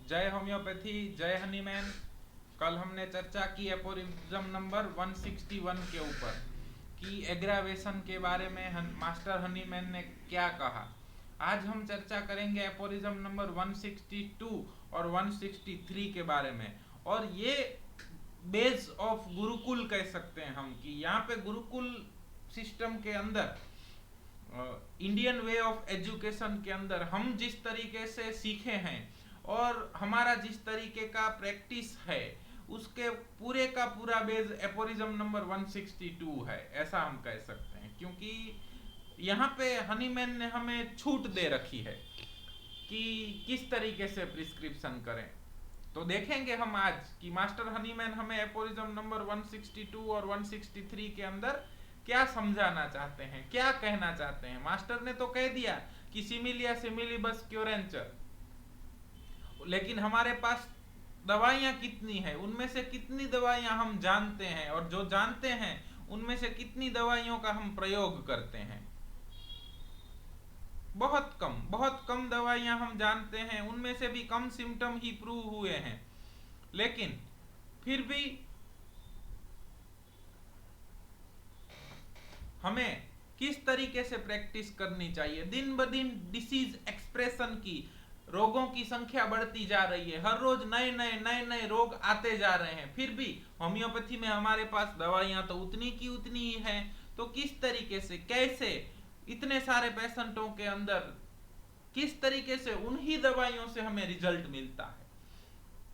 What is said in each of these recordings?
जय होम्योपैथी, जय हनीमैन। कल हमने चर्चा की एपोरिज्म नंबर 161 के ऊपर कि एग्रावेशन के बारे में मास्टर हनीमैन ने क्या कहा। आज हम चर्चा करेंगे एपोरिज्म नंबर 162 और 163 के बारे में। और ये बेस ऑफ गुरुकुल कह सकते हैं हम कि यहाँ पे गुरुकुल सिस्टम के अंदर, इंडियन वे ऑफ एजुकेशन के अंदर हम जिस तरीके से सीखे हैं और हमारा जिस तरीके का प्रैक्टिस है, उसके पूरे का पूरा बेस एपोरिज्म नंबर 162 है, ऐसा हम कह सकते हैं। क्योंकि यहाँ पे हनीमैन ने हमें छूट दे रखी है कि किस तरीके से प्रिस्क्रिप्शन करें। तो देखेंगे हम आज कि मास्टर हनीमैन हमें एपोरिज्म नंबर 162 और 163 के अंदर क्या समझाना चाहते हैं, क्या कहना चाहते हैं। मास्टर ने तो कह दिया कि सिमिलिया सिमिलिबस क्योरेंचर, लेकिन हमारे पास दवाइयां कितनी है, उनमें से कितनी दवाइयां हम जानते हैं, और जो जानते हैं उनमें से कितनी दवाइयों का हम प्रयोग करते हैं। बहुत कम दवाइयां हम जानते हैं, उनमें से भी कम सिम्टम ही प्रूव हुए हैं। लेकिन फिर भी हमें किस तरीके से प्रैक्टिस करनी चाहिए। दिन ब दिन डिसीज एक्सप्रेशन की, रोगों की संख्या बढ़ती जा रही है, हर रोज नए नए रोग आते जा रहे हैं। फिर भी होम्योपैथी में हमारे पास दवाइयां तो उतनी की उतनी ही हैं। तो किस तरीके से, कैसे इतने सारे पेशेंटों के अंदर किस तरीके से उन्हीं दवाइयों से हमें रिजल्ट मिलता है,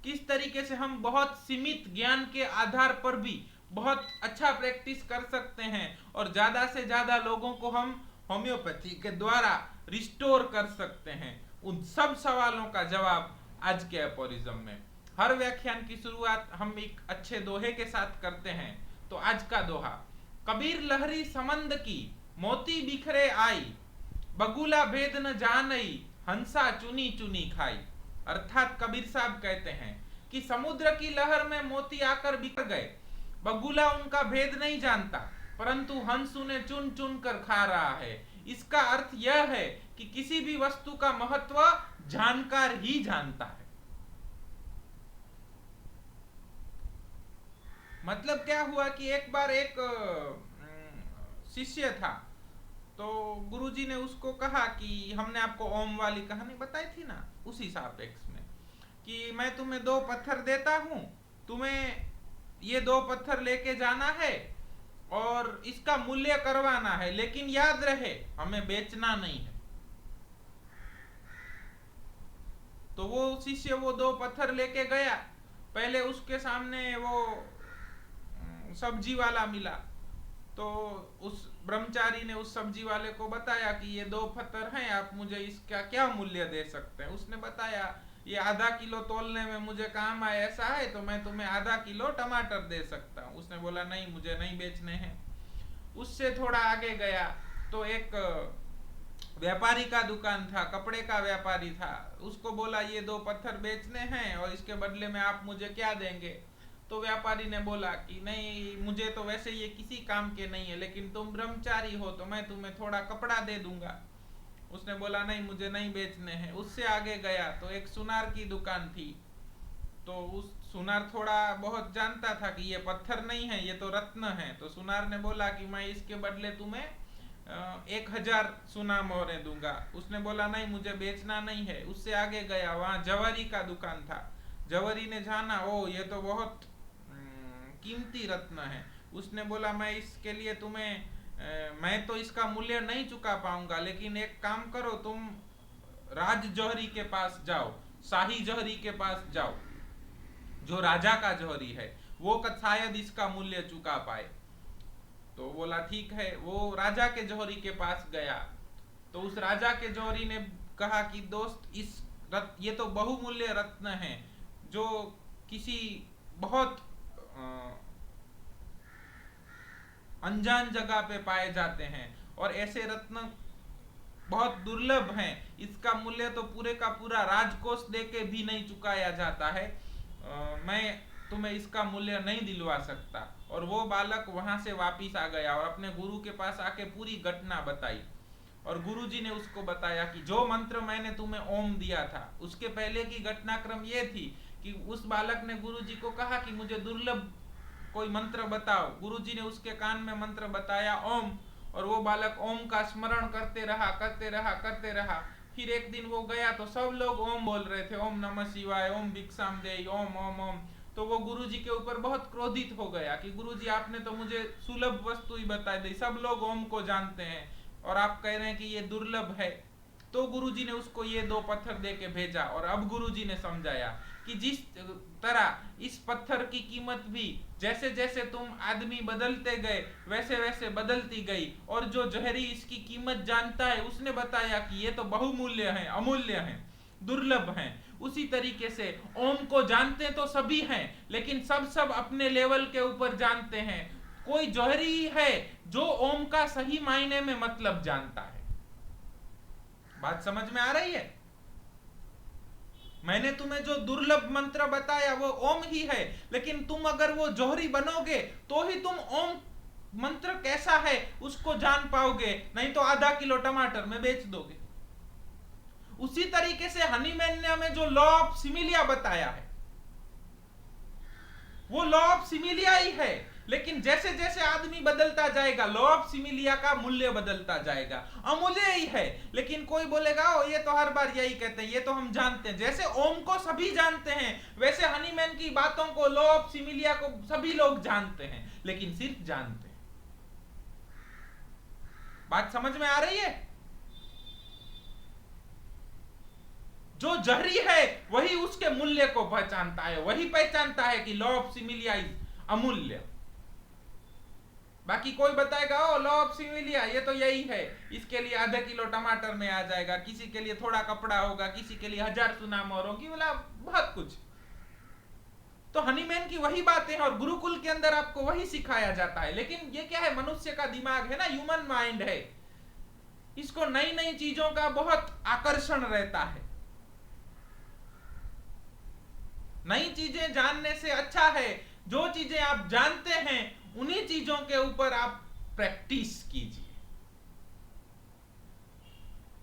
किस तरीके से हम बहुत सीमित ज्ञान के आधार पर भी बहुत अच्छा प्रैक्टिस कर सकते हैं और ज्यादा से ज्यादा लोगों को हम होम्योपैथी के द्वारा रिस्टोर कर सकते हैं। उन सब सवालों का जवाब आज के एपोरिज्म में। हर व्याख्यान की शुरुआत हम एक अच्छे दोहे के साथ करते हैं। तो आज का दोहा, कबीर लहरी समंद की मोती बिखरे आई, बगुला भेद न जानई, हंसा चुनी चुनी खाई। अर्थात कबीर साहब कहते हैं कि समुद्र की लहर में मोती आकर बिखर गए, बगुला उनका भेद नहीं जानता, परंतु हंस उन्हें चुन चुन कर खा रहा है। इसका अर्थ यह है कि किसी भी वस्तु का महत्व जानकार ही जानता है। मतलब क्या हुआ कि एक बार एक शिष्य था, तो गुरुजी ने उसको कहा कि हमने आपको ओम वाली कहानी बताई थी ना, उसी सापेक्ष में, कि मैं तुम्हें दो पत्थर देता हूं, तुम्हें ये दो पत्थर लेके जाना है और इसका मूल्य करवाना है, लेकिन याद रहे हमें बेचना नहीं है। तो वो शिष्य वो दो पत्थर लेके गया। पहले उसके सामने वो सब्जी वाला मिला, तो उस ब्रह्मचारी ने उस सब्जी वाले को बताया कि ये दो पत्थर हैं, आप मुझे इसका क्या मूल्य दे सकते हैं। उसने बताया ये आधा किलो तोलने में मुझे काम आए ऐसा है, तो मैं तुम्हें आधा किलो टमाटर दे सकता हूँ। उसने बोला नहीं, मुझे नहीं बेचने हैं। उससे थोड़ा आगे गया तो एक व्यापारी का दुकान था, कपड़े का व्यापारी था। उसको बोला ये दो पत्थर बेचने हैं और इसके बदले में आप मुझे क्या देंगे। तो व्यापारी ने बोला कि नहीं, मुझे तो वैसे ये किसी काम के नहीं है, लेकिन तुम ब्रह्मचारी हो तो मैं तुम्हें थोड़ा कपड़ा दे दूंगा। उसने बोला नहीं, मुझे नहीं बेचने हैं। उससे आगे गया तो एक सुनार की दुकान थी। तो उस सुनार थोड़ा बहुत जानता था कि ये पत्थर नहीं है, ये तो रत्न है। तो सुनार ने बोला कि मैं इसके बदले तुम्हें 1,000 सुना मोहरे दूंगा। उसने बोला नहीं, मुझे बेचना नहीं है। उससे आगे गया, वहां जवारी का दुकान था। जवारी ने जाना, ओ ये तो बहुत कीमती रत्न है। उसने बोला मैं इसके लिए तुम्हें मैं तो इसका मूल्य नहीं चुका पाऊंगा, लेकिन एक काम करो, तुम राज जौहरी के पास जाओ, शाही जौहरी के पास जाओ, जो राजा का जौहरी है, वो शायद इसका मूल्य चुका पाए। तो बोला ठीक है। वो राजा के जौहरी के पास गया। तो उस राजा के जौहरी ने कहा कि दोस्त, ये तो बहुमूल्य रत्न है, जो किसी बहुत अनजान जगह पे पाए जाते हैं, और ऐसे रत्न बहुत दुर्लभ हैं। इसका मूल्य तो पूरे का पूरा राजकोष देके भी नहीं चुकाया जाता है। मैं तुम्हें इसका मूल्य नहीं दिलवा सकता। और वो बालक वहां से वापिस आ गया और अपने गुरु के पास आके पूरी घटना बताई। और गुरुजी ने उसको बताया कि जो मंत्र मैंने तुम्हें ओम दिया था, उसके पहले की घटनाक्रम ये थी कि उस बालक ने गुरुजी को कहा कि मुझे दुर्लभ कोई मंत्र बताओ। गुरुजी ने उसके कान में मंत्र बताया ओम, और वो बालक ओम का स्मरण करते रहा करते रहा करते रहा। फिर एक दिन वो गया तो सब लोग ओम बोल रहे थे, ओम नमः शिवाय, ओम भिक्षाम देहि, ओम ओम ओम। तो वो गुरुजी के ऊपर बहुत क्रोधित हो गया कि गुरुजी आपने तो मुझे सुलभ वस्तु ही बता दी, सब लोग ओम को जानते हैं और आप कह रहे हैं कि ये दुर्लभ है। तो गुरुजी ने उसको ये 2 पत्थर दे के भेजा, और अब गुरुजी ने समझाया कि जिस तरह इस पत्थर की कीमत भी जैसे जैसे तुम आदमी बदलते गए वैसे वैसे बदलती गई, और जो जहरी इसकी कीमत जानता है उसने बताया कि ये तो बहुमूल्य है, अमूल्य है, दुर्लभ है। उसी तरीके से ओम को जानते तो सभी हैं, लेकिन सब अपने लेवल के ऊपर जानते हैं। कोई जौहरी है जो ओम का सही मायने में मतलब जानता है। बात समझ में आ रही है? मैंने तुम्हें जो दुर्लभ मंत्र बताया वो ओम ही है, लेकिन तुम अगर वो जौहरी बनोगे तो ही तुम ओम मंत्र कैसा है उसको जान पाओगे, नहीं तो आधा किलो टमाटर में बेच दोगे। उसी तरीके से हनीमैन ने हमें जो लॉ ऑफ सिमिलिया बताया है वो लॉ ऑफ सिमिलिया ही है, लेकिन जैसे जैसे आदमी बदलता जाएगा लॉ ऑफ सिमिलिया का मूल्य बदलता जाएगा। अमूल्य ही है, लेकिन कोई बोलेगा ओ ये तो हर बार यही कहते हैं, ये तो हम जानते हैं। जैसे ओम को सभी जानते हैं, वैसे हनीमैन की बातों को, लॉ ऑफ सिमिलिया को सभी लोग जानते हैं, लेकिन सिर्फ जानते हैं। बात समझ में आ रही है? जो जहरी है वही उसके मूल्य को पहचानता है, वही पहचानता है कि लॉ ऑफ सिमिलिया इज अमूल्य। बाकी कोई बताएगा ओ लॉ ऑफ सिमिलिया ये तो यही है, इसके लिए आधा किलो टमाटर में आ जाएगा, किसी के लिए थोड़ा कपड़ा होगा, किसी के लिए 1000 सुनाम और होगी, बोला बहुत कुछ। तो हनीमैन की वही बातें हैं और गुरुकुल के अंदर आपको वही सिखाया जाता है। लेकिन ये क्या है, मनुष्य का दिमाग है ना, ह्यूमन माइंड है, इसको नई नई चीजों का बहुत आकर्षण रहता है। नई चीजें जानने से अच्छा है जो चीजें आप जानते हैं उन्हीं चीजों के ऊपर आप प्रैक्टिस कीजिए।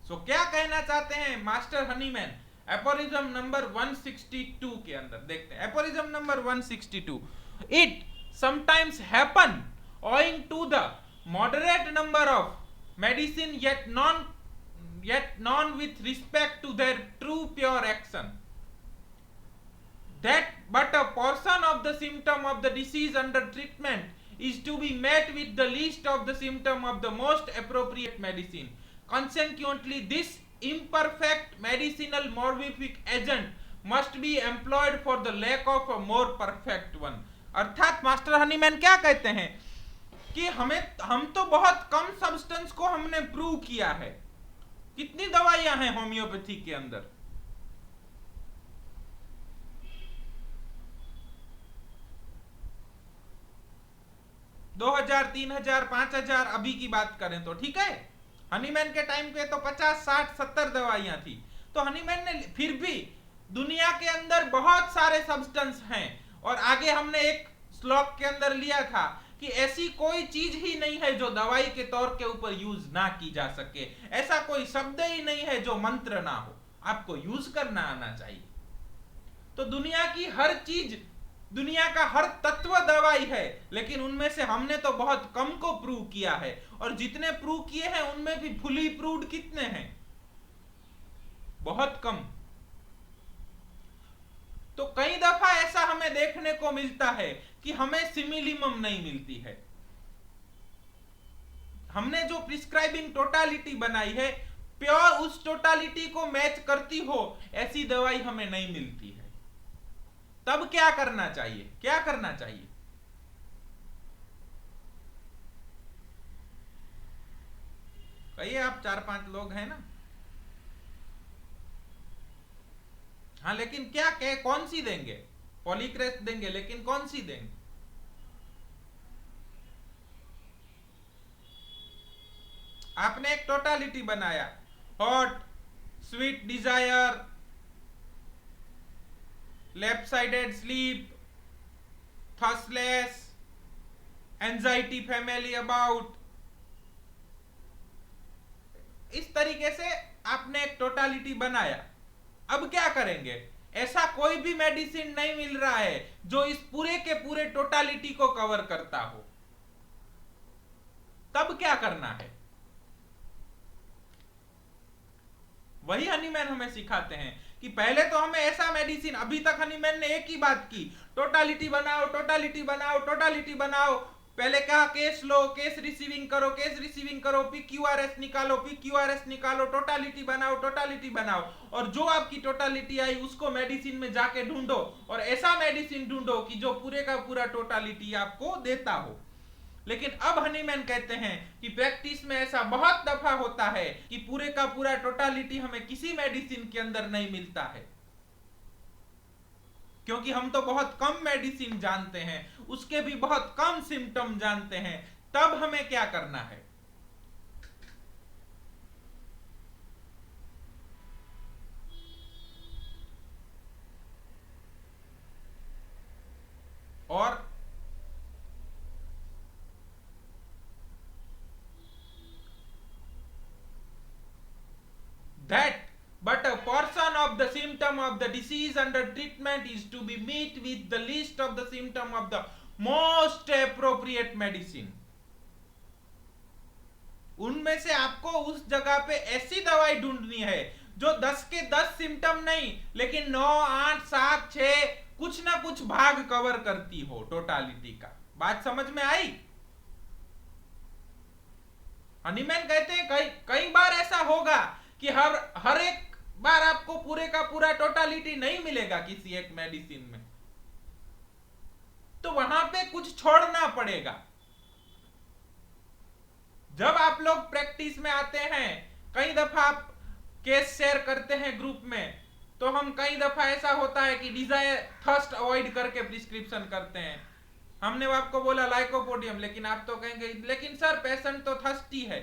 क्या कहना चाहते हैं मास्टर हनीमैन एपोरिज्म नंबर 162 के अंदर? देखते हैं aphorism number 162। It sometimes happen owing to the moderate number of medicine yet none with respect to their true pure action, that but a portion of the symptom of the disease under treatment is to be met with the least of the symptom of the most appropriate medicine. Consequently, this imperfect medicinal morbific agent must be employed for the lack of a more perfect one. अर्थात master Hahnemann क्या कहते हैं कि हम तो बहुत कम substance को हमने प्रूव किया है। कितनी दवाइयां हैं होम्योपैथी के अंदर? 2000, 3000, 5000 अभी की बात करें तो ठीक है। हनीमैन के टाइम पे तो 50, 60, 70 दवाइयां थी। तो हनीमैन ने फिर भी दुनिया के अंदर बहुत सारे सब्सटेंस हैं, और आगे हमने एक श्लोक के अंदर लिया था कि ऐसी कोई चीज ही नहीं है जो दवाई के तौर के ऊपर यूज ना की जा सके, ऐसा कोई शब्द ही नहीं है जो मंत्र ना हो, आपको यूज करना आना चाहिए। तो दुनिया की हर चीज, दुनिया का हर तत्व दवाई है, लेकिन उनमें से हमने तो बहुत कम को प्रूव किया है, और जितने प्रूव किए हैं उनमें भी फुली प्रूव्ड कितने हैं? बहुत कम। तो कई दफा ऐसा हमें देखने को मिलता है कि हमें सिमिलिमम नहीं मिलती है। हमने जो प्रिस्क्राइबिंग टोटालिटी बनाई है, प्योर उस टोटालिटी को मैच करती हो ऐसी दवाई हमें नहीं मिलती है। तब क्या करना चाहिए? क्या करना चाहिए? कहिए, आप 4-5 लोग हैं ना? हाँ, लेकिन क्या कौन सी देंगे? पॉलीक्रेस्ट देंगे, लेकिन कौन सी देंगे? आपने एक टोटालिटी बनाया, hot, sweet desire, left sided sleep, thirstless, anxiety family about, इस तरीके से आपने एक टोटालिटी बनाया। अब क्या करेंगे? ऐसा कोई भी मेडिसिन नहीं मिल रहा है जो इस पूरे के पूरे टोटालिटी को कवर करता हो। तब क्या करना है? वही हनीमैन हमें सिखाते हैं कि पहले तो हमें ऐसा मेडिसिन, अभी तक हनीमैन ने एक ही बात की, टोटालिटी बनाओ, टोटालिटी बनाओ, टोटालिटी बनाओ। पहले कहा केस लो, केस रिसीविंग करो, केस रिसीविंग करो, PQRS निकालो, PQRS निकालो, टोटालिटी बनाओ, टोटालिटी बनाओ, और जो आपकी टोटालिटी आई उसको मेडिसिन में जाके ढूंढो, और ऐसा मेडिसिन ढूंढो कि जो पूरे का पूरा टोटालिटी आपको देता हो। लेकिन अब हनीमैन कहते हैं कि प्रैक्टिस में ऐसा बहुत दफा होता है कि पूरे का पूरा टोटालिटी हमें किसी मेडिसिन के अंदर नहीं मिलता है, क्योंकि हम तो बहुत कम मेडिसिन जानते हैं, उसके भी बहुत कम सिम्टम जानते हैं। तब हमें क्या करना है? और that but a portion of the symptom of the disease under treatment is to be met with the list of the symptom of the most appropriate medicine। उनमें से आपको उस जगह पे ऐसी दवाई ढूंढनी है जो 10 के 10 सिम्टम नहीं, लेकिन 9, 8, 7, 6 कुछ ना कुछ भाग कवर करती हो टोटालिटी का। बात समझ में आई? हनीमैन कहते हैं कई बार ऐसा होगा कि हर एक बार आपको पूरे का पूरा टोटालिटी नहीं मिलेगा किसी एक मेडिसिन में, तो वहां पे कुछ छोड़ना पड़ेगा। जब आप लोग प्रैक्टिस में आते हैं, कई दफा आप केस शेयर करते हैं ग्रुप में, तो हम कई दफा ऐसा होता है कि डिजायर थर्स्ट अवॉइड करके प्रिस्क्रिप्शन करते हैं। हमने आपको बोला लाइकोपोडियम, लेकिन आप तो कहेंगे लेकिन सर पेशेंट तो थर्स्टी है।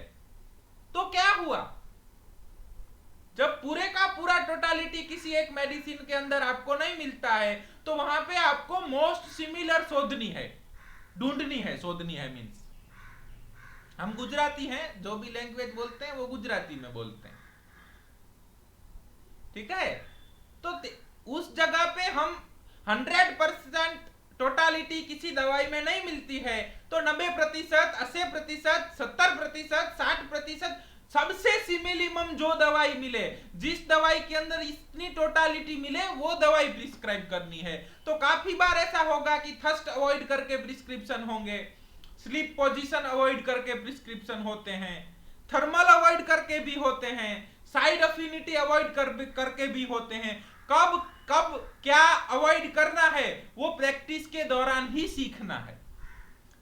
तो क्या हुआ? जब पूरे का पूरा टोटालिटी किसी एक मेडिसिन के अंदर आपको नहीं मिलता है, तो वहां पे आपको मोस्ट सिमिलर शोधनी है, ढूंढनी है। शोधनी है मीन्स हम गुजराती हैं, जो भी लैंग्वेज बोलते हैं वो गुजराती में बोलते हैं, ठीक है? तो उस जगह पे हम 100% टोटालिटी किसी दवाई में नहीं मिलती है, तो 90%, 80%, 70%, 60% सबसे सिमिलिमम जो दवाई मिले, जिस दवाई के अंदर इतनी टोटालिटी मिले, वो दवाई प्रिस्क्राइब करनी है। तो काफी बार ऐसा होगा कि थर्स्ट अवॉइड करके प्रिस्क्रिप्शन होंगे, स्लीप पोजीशन अवॉइड करके प्रिस्क्रिप्शन होते हैं, थर्मल अवॉइड करके भी होते हैं, साइड अफिनिटी अवॉइड करके भी होते हैं। कब कब क्या अवॉइड करना है वो प्रैक्टिस के दौरान ही सीखना है।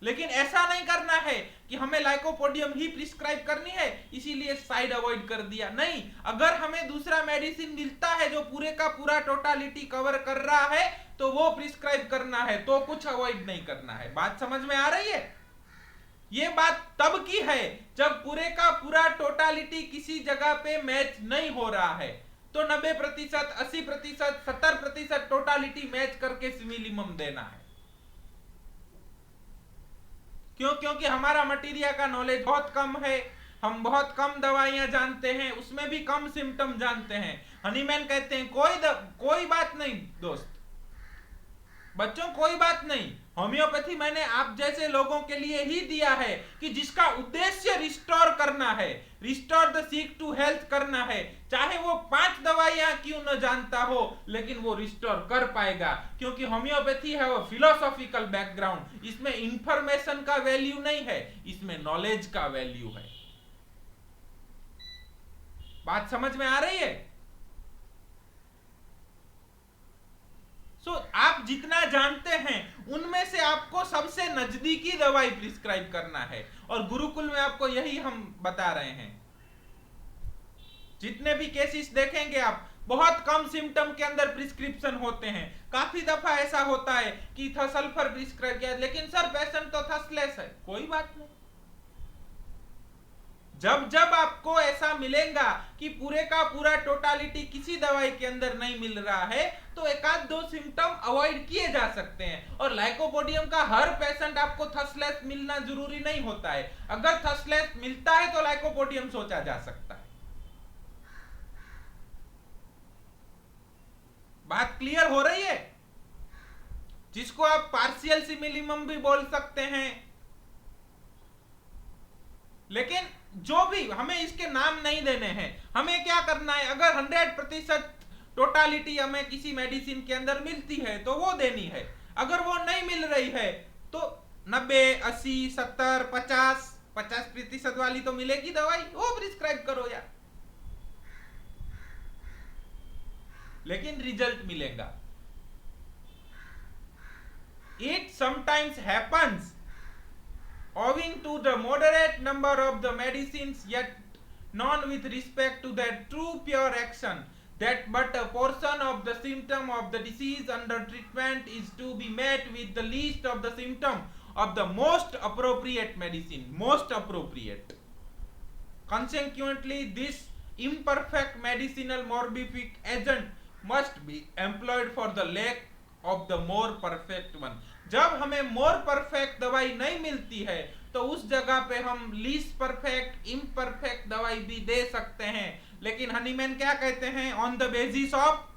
लेकिन ऐसा नहीं करना है कि हमें लाइकोपोडियम ही प्रिस्क्राइब करनी है इसीलिए साइड अवॉइड कर दिया। नहीं, अगर हमें दूसरा मेडिसिन मिलता है जो पूरे का पूरा टोटालिटी कवर कर रहा है, तो वो प्रिस्क्राइब करना है, तो कुछ अवॉइड नहीं करना है। बात समझ में आ रही है? ये बात तब की है जब पूरे का पूरा टोटालिटी किसी जगह पे मैच नहीं हो रहा है, तो 90%, 80%, 70% टोटालिटी मैच करके सिमिलिमम देना है। क्यों? क्योंकि हमारा मटेरिया का नॉलेज बहुत कम है, हम बहुत कम दवाइयां जानते हैं, उसमें भी कम सिम्टम जानते हैं। हनीमैन कहते हैं कोई बात नहीं दोस्त, बच्चों कोई बात नहीं, होम्योपैथी मैंने आप जैसे लोगों के लिए ही दिया है कि जिसका उद्देश्य रिस्टोर करना है, restore the sick to health करना है। चाहे वो 5 दवाइयां क्यों न जानता हो, लेकिन वो रिस्टोर कर पाएगा, क्योंकि होम्योपैथी है वो फिलोसॉफिकल बैकग्राउंड। इसमें इंफॉर्मेशन का वैल्यू नहीं है, इसमें नॉलेज का वैल्यू है। बात समझ में आ रही है? आप जितना जानते हैं उनमें से आपको सबसे नजदीकी दवाई प्रिस्क्राइब करना है, और गुरुकुल में आपको यही हम बता रहे हैं। जितने भी केसेस देखेंगे आप, बहुत कम सिम्टम के अंदर प्रिस्क्रिप्शन होते हैं। काफी दफा ऐसा होता है कि सल्फर प्रिस्क्राइब किया, लेकिन सर पेशेंट तो थर्स्टलेस है। कोई बात नहीं, जब आपको ऐसा मिलेगा कि पूरे का पूरा टोटालिटी किसी दवाई के अंदर नहीं मिल रहा है, तो एक आध 2 सिम्टम अवॉइड किए जा सकते हैं। और लाइकोपोडियम का हर पेशेंट आपको थर्स्टलेस मिलना जरूरी नहीं होता है। अगर थर्स्टलेस मिलता है तो लाइकोपोडियम सोचा जा सकता है। बात क्लियर हो रही है? जिसको आप पार्शियल सिमिलिमम भी बोल सकते हैं, लेकिन जो भी, हमें इसके नाम नहीं देने हैं। हमें क्या करना है, अगर 100% टोटालिटी हमें किसी मेडिसिन के अंदर मिलती है तो वो देनी है। अगर वो नहीं मिल रही है तो 90, 80, 70, 50% वाली तो मिलेगी दवाई, वो प्रिस्क्राइब करो यार, लेकिन रिजल्ट मिलेगा। It sometimes happens owing to the moderate number of the medicines yet known with respect to their true pure action, that but a portion of the symptom of the disease under treatment is to be met with the least of the symptom of the most appropriate medicine, most appropriate. Consequently, this imperfect medicinal morbific agent must be employed for the lack of the more perfect one. जब हमें more perfect दवाई नहीं मिलती है तो उस जगह पे हम लीस्ट परफेक्ट, इम्परफेक्ट दवाई भी दे सकते हैं। लेकिन हनीमैन क्या कहते हैं, on the basis of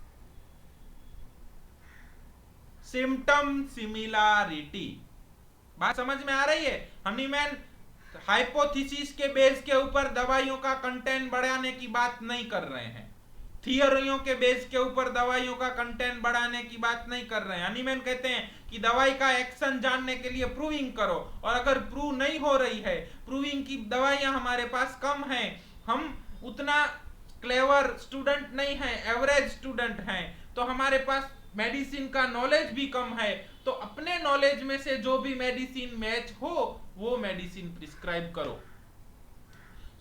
symptom similarity. बात समझ में आ रही है? हनीमैन हाइपोथेसिस के बेस के ऊपर दवाइयों का कंटेंट बढ़ाने की बात नहीं कर रहे हैं, थियोरियों के बेस के ऊपर दवाइयों का कंटेंट बढ़ाने की बात नहीं कर रहे हैं। हनीमैन कहते हैं कि दवाई का एक्शन जानने के लिए प्रूविंग करो, और अगर प्रूव नहीं हो रही है, प्रूविंग की दवाइयां हमारे पास कम हैं, हम उतना क्लेवर स्टूडेंट नहीं है, एवरेज स्टूडेंट हैं, तो हमारे पास मेडिसिन का नॉलेज भी कम है, तो अपने नॉलेज में से जो भी मेडिसिन मैच हो वो मेडिसिन प्रिस्क्राइब करो।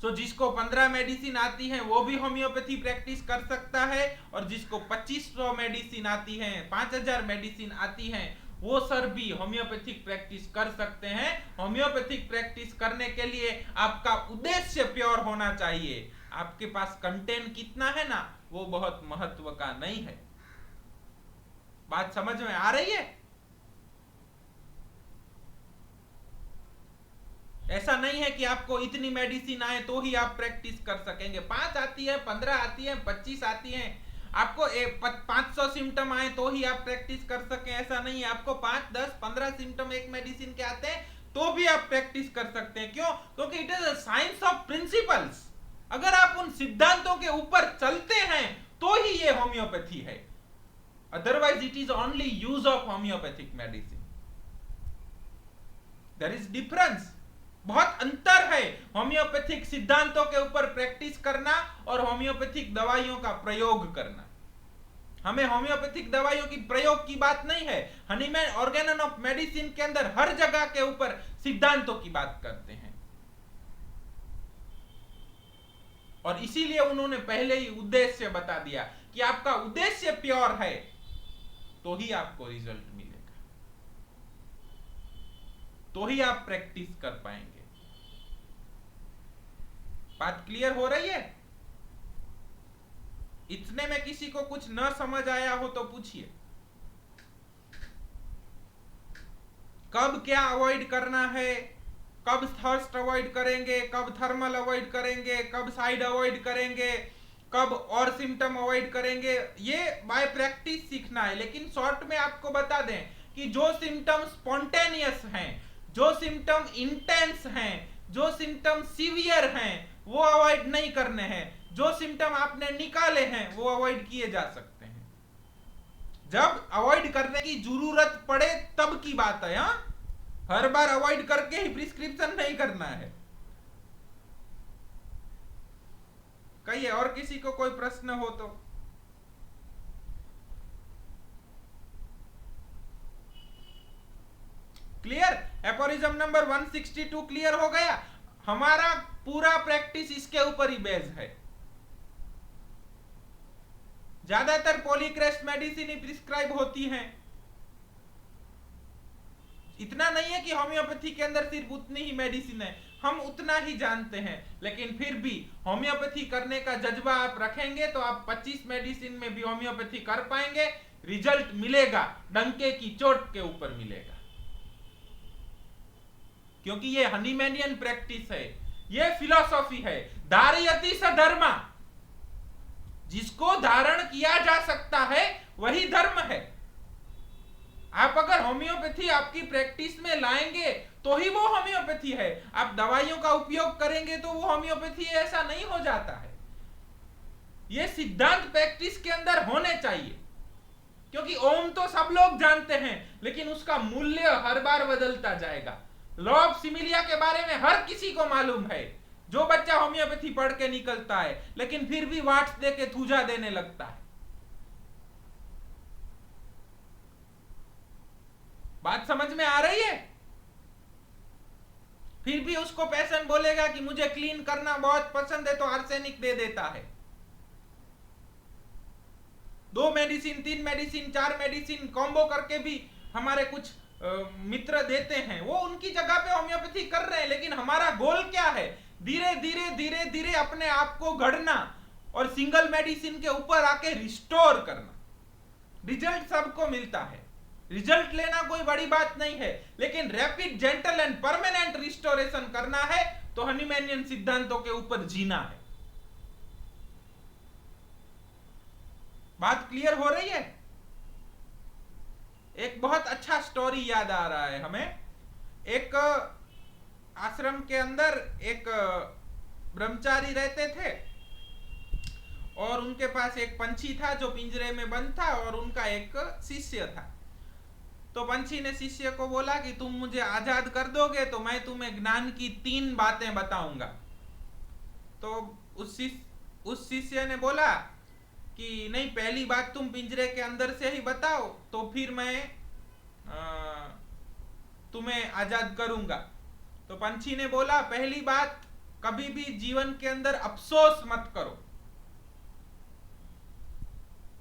तो जिसको 15 मेडिसिन आती हैं वो भी होम्योपैथी प्रैक्टिस कर सकता है, और जिसको 2500 मेडिसिन आती हैं, 5000 मेडिसिन आती हैं, वो सर भी होम्योपैथिक प्रैक्टिस कर सकते हैं। होम्योपैथिक प्रैक्टिस करने के लिए आपका उद्देश्य प्योर होना चाहिए। आपके पास कंटेंट कितना है ना, वो बहुत महत्व का नहीं है। बात समझ में आ रही है? ऐसा नहीं है कि आपको इतनी मेडिसिन आए तो ही आप प्रैक्टिस कर सकेंगे। 5 आती है, 15 आती है, 25 आती है, आपको 500 सिम्टम आए तो ही आप प्रैक्टिस कर सके, ऐसा नहीं है। आपको 5, 10, 15 सिम्टम एक मेडिसिन के आते हैं तो भी आप प्रैक्टिस कर सकते हैं। क्यों? क्योंकि it is a science of principles. अगर आप उन सिद्धांतों के ऊपर चलते हैं तो ही ये होम्योपैथी है, otherwise it is only use of homeopathic medicine. There is difference, बहुत अंतर है होम्योपैथिक सिद्धांतों के ऊपर प्रैक्टिस करना और होम्योपैथिक दवाइयों का प्रयोग करना। हमें होम्योपैथिक दवाइयों की प्रयोग की बात नहीं है। हनीमैन ऑर्गेनन ऑफ मेडिसिन के अंदर हर जगह के ऊपर सिद्धांतों की बात करते हैं, और इसीलिए उन्होंने पहले ही उद्देश्य बता दिया कि आपका उद्देश्य प्योर है तो ही आपको रिजल्ट मिलेगा, तो ही आप प्रैक्टिस कर पाएंगे। बात क्लियर हो रही है? इतने में किसी को कुछ न समझ आया हो तो पूछिए। कब क्या अवॉइड करना है, कब थर्स्ट अवॉइड करेंगे, कब थर्मल अवॉइड करेंगे, कब साइड अवॉइड करेंगे, कब और सिम्टम अवॉइड करेंगे, ये बाय प्रैक्टिस सीखना है। लेकिन शॉर्ट में आपको बता दें कि जो सिम्टम स्पॉन्टेनियस हैं, जो सिम्टम इंटेंस हैं, जो सिम्टम सीवियर हैं, वो अवॉइड नहीं करने हैं। जो सिम्टम आपने निकाले हैं वो अवॉइड किए जा सकते हैं। जब अवॉइड करने की जरूरत पड़े तब की बात है। हाँ, हर बार अवॉइड करके ही प्रिस्क्रिप्शन नहीं करना है। कहिए, और किसी को कोई प्रश्न हो तो। क्लियर? एपोरिज्म नंबर 162 क्लियर हो गया। हमारा पूरा प्रैक्टिस इसके ऊपर ही बेस है। ज्यादातर पॉलीक्रेस्ट मेडिसिन ही प्रिस्क्राइब होती हैं। इतना नहीं है कि होम्योपैथी के अंदर सिर्फ उतनी ही मेडिसिन है, हम उतना ही जानते हैं, लेकिन फिर भी होम्योपैथी करने का जज्बा आप रखेंगे तो आप 25 मेडिसिन में भी होम्योपैथी कर पाएंगे। रिजल्ट मिलेगा, डंके की चोट के ऊपर मिलेगा, क्योंकि ये हनीमैनियन प्रैक्टिस है, ये फिलॉसफी है। धारयति स धर्मा, जिसको धारण किया जा सकता है वही धर्म है। आप अगर होम्योपैथी आपकी प्रैक्टिस में लाएंगे तो ही वो होम्योपैथी है। आप दवाइयों का उपयोग करेंगे तो वो होम्योपैथी ऐसा नहीं हो जाता है। ये सिद्धांत प्रैक्टिस के अंदर होने चाहिए, क्योंकि ओम तो सब लोग जानते हैं, लेकिन उसका मूल्य हर बार बदलता जाएगा। लॉ ऑफ सिमिलिया के बारे में हर किसी को मालूम है। जो बच्चा होम्योपैथी पढ़ के निकलता है लेकिन फिर भी वाट्स दे के थूजा देने लगता है। बात समझ में आ रही है? फिर भी उसको पेशेंट बोलेगा कि मुझे क्लीन करना बहुत पसंद है, तो आर्सेनिक दे देता है। 2 मेडिसिन, 3 मेडिसिन, 4 मेडिसिन कॉम्बो करके भी हमारे कुछ मित्र देते हैं। वो उनकी जगह पे होम्योपैथी कर रहे हैं, लेकिन हमारा गोल क्या है? धीरे धीरे धीरे धीरे अपने आप को गढ़ना और सिंगल मेडिसिन के ऊपर आके रिस्टोर करना। रिजल्ट सबको मिलता है, रिजल्ट लेना कोई बड़ी बात नहीं है, लेकिन rapid, gentle and permanent restoration करना है तो हनीमैनियन सिद्धांतों के ऊपर जीना है। बात क्लियर हो रही है? एक बहुत अच्छा स्टोरी याद आ रहा है हमें। एक आश्रम के अंदर एक ब्रह्मचारी रहते थे और उनके पास एक पंछी था जो पिंजरे में बंद था, और उनका एक शिष्य था। तो पंछी ने शिष्य को बोला कि तुम मुझे आजाद कर दोगे तो मैं तुम्हें ज्ञान की 3 बातें बताऊंगा। तो उस शिष्य ने बोला कि नहीं, पहली बात तुम पिंजरे के अंदर से ही बताओ तो फिर मैं तुम्हें आजाद करूंगा। तो पंछी ने बोला, पहली बात, कभी भी जीवन के अंदर अफसोस मत करो।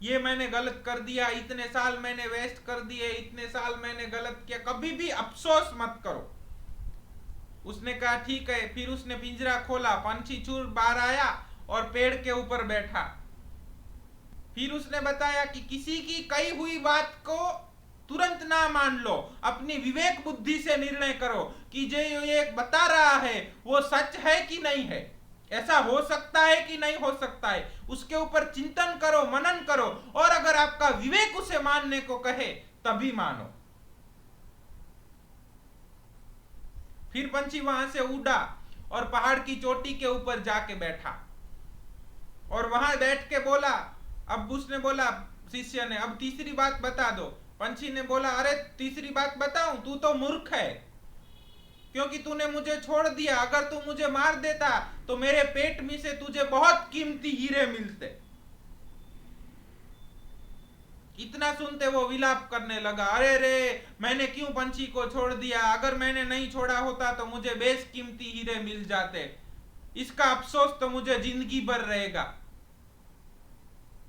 ये मैंने गलत कर दिया, इतने साल मैंने वेस्ट कर दिए, इतने साल मैंने गलत किया, कभी भी अफसोस मत करो। उसने कहा ठीक है। फिर उसने पिंजरा खोला, पंछी चूर बाहर आया और पेड़ के ऊपर बैठा। फिर उसने बताया कि किसी की कही हुई बात को तुरंत ना मान लो, अपनी विवेक बुद्धि से निर्णय करो कि जो ये बता रहा है वो सच है कि नहीं है, ऐसा हो सकता है कि नहीं हो सकता है। उसके ऊपर चिंतन करो, मनन करो, और अगर आपका विवेक उसे मानने को कहे तभी मानो। फिर पंछी वहां से उड़ा और पहाड़ की चोटी के ऊपर जाके बैठा और वहां बैठ के बोला, अब उसने बोला शिष्य ने, अब तीसरी बात बता दो। पंछी ने बोला, अरे तीसरी बात बताऊं? तू तो मूर्ख है, क्योंकि तूने मुझे छोड़ दिया। अगर तू मुझे मार देता तो मेरे पेट में से तुझे बहुत कीमती हीरे मिलते। इतना सुनते वो विलाप करने लगा, अरे रे, मैंने क्यों पंछी को छोड़ दिया? अगर मैंने नहीं छोड़ा होता तो मुझे बेशकीमती हीरे मिल जाते। इसका अफसोस तो मुझे जिंदगी भर रहेगा।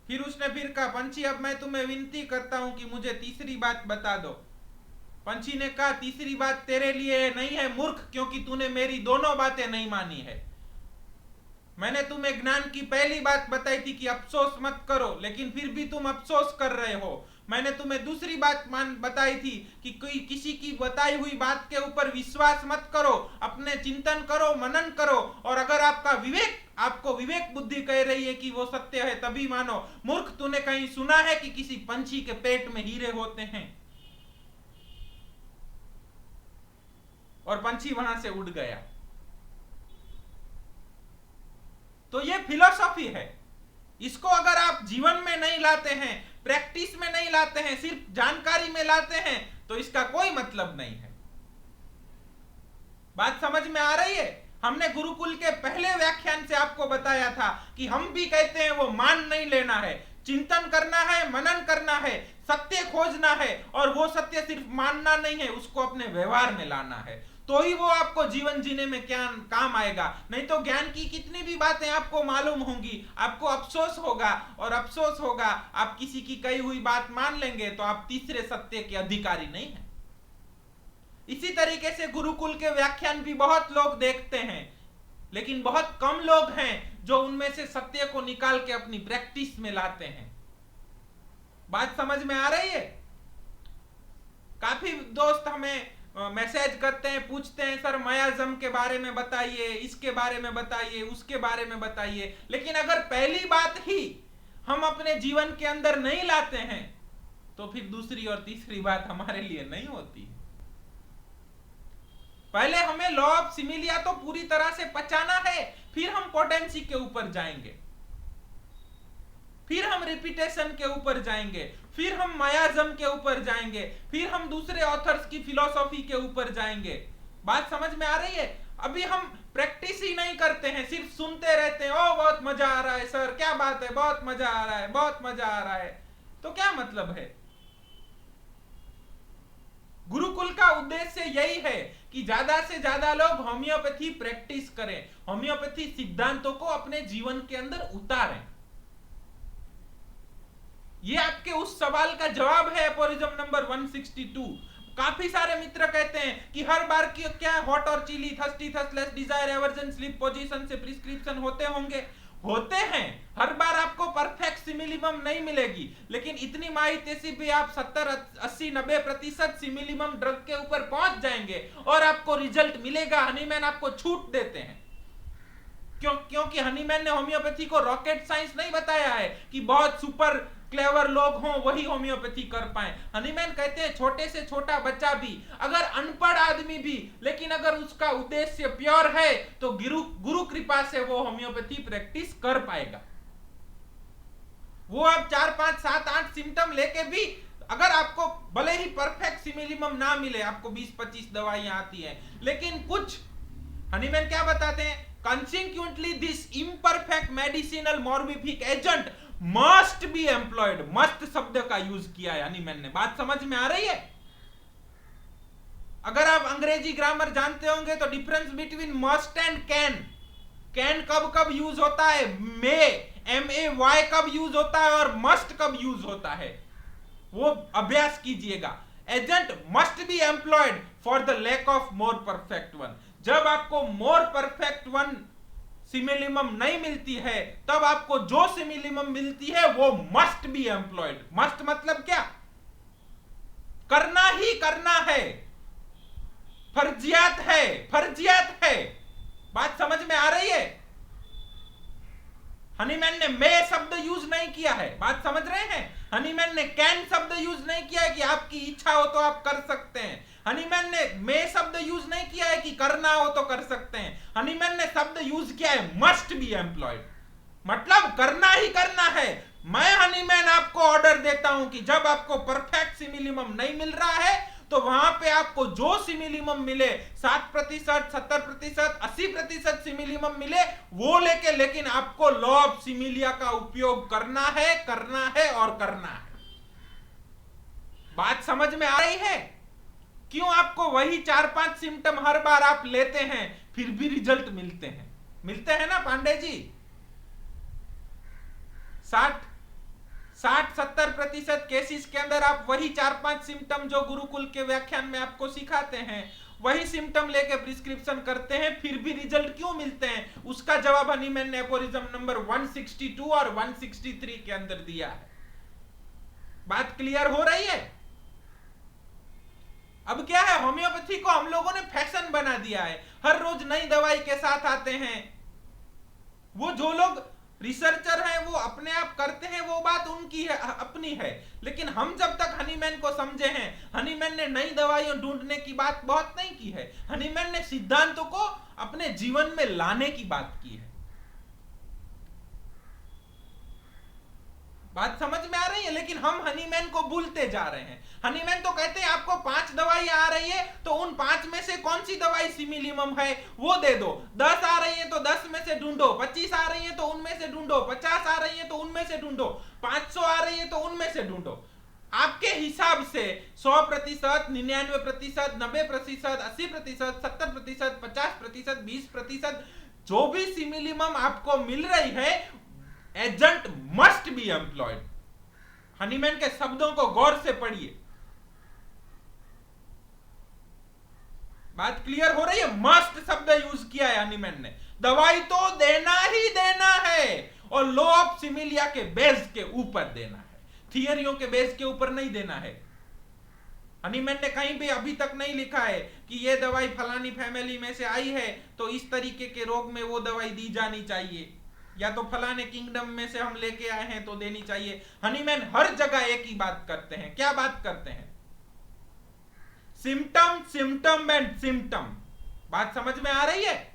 फिर उसने फिर कहा, पंछी, अब मैं तुम्हें विनती करता हूं कि मुझे तीसरी बात बता दो। पंछी ने कहा, तीसरी बात तेरे लिए नहीं है मूर्ख, क्योंकि तूने मेरी दोनों बातें नहीं मानी है। मैंने तुम्हें ज्ञान की पहली बात बताई थी कि अफसोस मत करो, लेकिन फिर भी तुम अफसोस कर रहे हो। मैंने तुम्हें दूसरी बात बताई थी कि कोई किसी की बताई हुई बात के ऊपर विश्वास मत करो, अपने चिंतन करो, मनन करो, और अगर आपको विवेक बुद्धि कह रही है कि वो सत्य है तभी मानो। मूर्ख, तूने कहीं सुना है कि किसी पंछी के पेट में हीरे होते हैं? और पंछी वहां से उड़ गया। तो ये फिलॉसफी है। इसको अगर आप जीवन में नहीं लाते हैं, प्रैक्टिस में नहीं लाते हैं, सिर्फ जानकारी में लाते हैं, तो इसका कोई मतलब नहीं है। बात समझ में आ रही है? हमने गुरुकुल के पहले व्याख्यान से आपको बताया था कि हम भी कहते हैं वो मान नहीं लेना है, चिंतन करना है, मनन करना है, सत्य खोजना है, और वो सत्य सिर्फ मानना नहीं है, उसको अपने व्यवहार में लाना है, तो ही वो आपको जीवन जीने में क्या काम आएगा। नहीं तो ज्ञान की कितनी भी बातें आपको मालूम होंगी, आपको अफसोस होगा, और अफसोस होगा, आप किसी की कही हुई बात मान लेंगे तो आप तीसरे सत्य के अधिकारी नहीं हैं। इसी तरीके से गुरुकुल के व्याख्यान भी बहुत लोग देखते हैं, लेकिन बहुत कम लोग हैं जो उनमें से सत्य को निकाल के अपनी प्रैक्टिस में लाते हैं। बात समझ में आ रही है? काफी दोस्त हमें मैसेज करते हैं, पूछते हैं, सर मायाज़म के बारे में बताइए, इसके बारे में बताइए, उसके बारे में बताइए। लेकिन अगर पहली बात ही हम अपने जीवन के अंदर नहीं लाते हैं तो फिर दूसरी और तीसरी बात हमारे लिए नहीं होती। पहले हमें लॉ ऑफ सिमिलिया तो पूरी तरह से पचाना है, फिर हम पोटेंसी के ऊपर जाएंगे, फिर हम रिपीटेशन के ऊपर जाएंगे, फिर हम मायाज्म के ऊपर जाएंगे, फिर हम दूसरे ऑथर्स की फिलॉसफी के ऊपर जाएंगे। बात समझ में आ रही है? अभी हम प्रैक्टिस ही नहीं करते हैं, सिर्फ सुनते रहते हैं। ओ बहुत मजा आ रहा है सर, क्या बात है, बहुत मजा आ रहा है, बहुत मजा आ रहा है। तो क्या मतलब है? गुरुकुल का उद्देश्य यही है कि ज्यादा से ज्यादा लोग होम्योपैथी प्रैक्टिस करें, होम्योपैथी सिद्धांतों को अपने जीवन के अंदर उतारें। ये आपके उस सवाल का जवाब है एपोरिज्म नंबर 162। काफी सारे मित्र कहते हैं कि हर बार की क्या हॉट और chilly, thirsty, thirstless, desire, aversion, sleep position से प्रिस्क्रिप्शन होते होंगे, होते हैं। हर बार आपको परफेक्ट सिमिलिमम नहीं मिलेगी, लेकिन इतनी माहिती से भी आप 70, 80, 90% सिमिलिमम ड्रग के ऊपर पहुंच जाएंगे और आपको रिजल्ट मिलेगा। हनीमैन आपको छूट देते हैं क्योंकि हनीमैन ने होम्योपैथी को रॉकेट साइंस नहीं बताया है कि बहुत सुपर क्लेवर लोग हों वही होम्योपैथी कर पाए। हनीमैन कहते हैं छोटे से छोटा बच्चा भी, अगर अनपढ़ आदमी भी, लेकिन अगर उसका उद्देश्य प्योर है तो गुरु कृपा से वो होम्योपैथी प्रैक्टिस कर पाएगा। वो आप 4, 5, 7, 8 सिम्टम लेके भी, अगर आपको भले ही परफेक्ट सिमिलिमम ना मिले, आपको 20-25 दवाइयां आती हैं, लेकिन कुछ हनीमैन क्या बताते हैं? Consequently, this imperfect medicinal morbific agent must be employed। Must शब्द का यूज किया है हनीमैन ने। बात समझ में आ रही है? अगर आप अंग्रेजी ग्रामर जानते होंगे तो difference between must and can, can कब कब यूज होता है, मे, MAY कब यूज होता है और मस्ट कब यूज होता है, वो अभ्यास कीजिएगा। Agent must be employed for the lack of more perfect one. जब आपको मोर परफेक्ट वन सिमिलिमम नहीं मिलती है, तब आपको जो सिमिलिमम मिलती है वो मस्ट बी एम्प्लॉयड। मस्ट मतलब क्या? करना ही करना है, फर्जियात है, फर्जियात है। बात समझ में आ रही है? हनीमैन ने मे शब्द यूज नहीं किया है। बात समझ रहे हैं? हनीमैन ने कैन शब्द यूज नहीं किया है कि आपकी इच्छा हो तो आप कर सकते हैं। हनीमैन ने मे शब्द यूज नहीं किया है कि करना हो तो कर सकते हैं। हनीमैन ने शब्द यूज किया है मस्ट बी एम्प्लॉयड, मतलब करना ही करना है। मैं हनीमैन आपको ऑर्डर देता हूं कि जब आपको परफेक्ट सिमिलिमम नहीं मिल रहा है तो वहां पे आपको जो सिमिलिमम मिले, 7%, 70%, 80% सिमिलिमम मिले, वो लेके, लेकिन आपको लॉ ऑफ सिमिलिया का उपयोग करना है, करना है और करना है। बात समझ में आ रही है? क्यों आपको वही 4-5 सिम्टम हर बार आप लेते हैं फिर भी रिजल्ट मिलते हैं? मिलते हैं ना पांडे जी? 60-70% केसेस के अंदर आप वही 4-5 सिम्टम जो गुरुकुल के व्याख्यान में आपको सिखाते हैं, वही सिम्टम लेके प्रिस्क्रिप्शन करते हैं, फिर भी रिजल्ट क्यों मिलते हैं? उसका जवाब हनीमैन ने एपोरिज्म नंबर 162 और 163 के अंदर दिया है। बात क्लियर हो रही है? अब क्या है, होम्योपैथी को हम लोगों ने फैशन बना दिया है, हर रोज नई दवाई के साथ आते हैं। वो जो लोग रिसर्चर हैं वो अपने आप करते हैं, वो बात उनकी है, अपनी है। लेकिन हम जब तक हनीमैन को समझे हैं, हनीमैन ने नई दवाइयां ढूंढने की बात बहुत नहीं की है, हनीमैन ने सिद्धांतों को अपने जीवन में लाने की बात की है। बात समझ में आ रही है? लेकिन हम हनीमैन को भूलते जा रहे हैं। हनीमैन तो कहते हैं आपको 5 दवाई आ रही है तो उन 5 में से कौन सी दवाई सिमिलिमम है वो दे दो। 10 आ रही है तो 10 में से ढूंढो, 25 आ रही है तो उनमें से ढूंढो, 50 आ रही है तो उनमें से ढूंढो, 500 आ रही है तो उनमें से ढूंढो। आपके हिसाब से 100%, 99%, 90%, 80%, 70%, 50%, 20%, जो भी सिमिलिमम आपको मिल रही है, agent must be employed. Hahnemann के शब्दों को गौर से पढ़िए। बात क्लियर हो रही है? मस्ट शब्द यूज किया है हनीमैन ने। दवाई तो देना ही देना है और लॉ ऑफ सिमिलिया के बेस के ऊपर देना है, थियरियों के बेस के ऊपर नहीं देना है। हनीमैन ने कहीं भी अभी तक नहीं लिखा है कि ये दवाई फलानी फैमिली में से आई है तो इस तरीके के रोग में वो दवाई दी जानी चाहिए। या तो फलाने किंगडम में से हम लेके आए हैं तो देनी चाहिए। हनीमैन हर जगह एक ही बात करते हैं। क्या बात करते हैं? Symptom, symptom and symptom. बात समझ में आ रही है?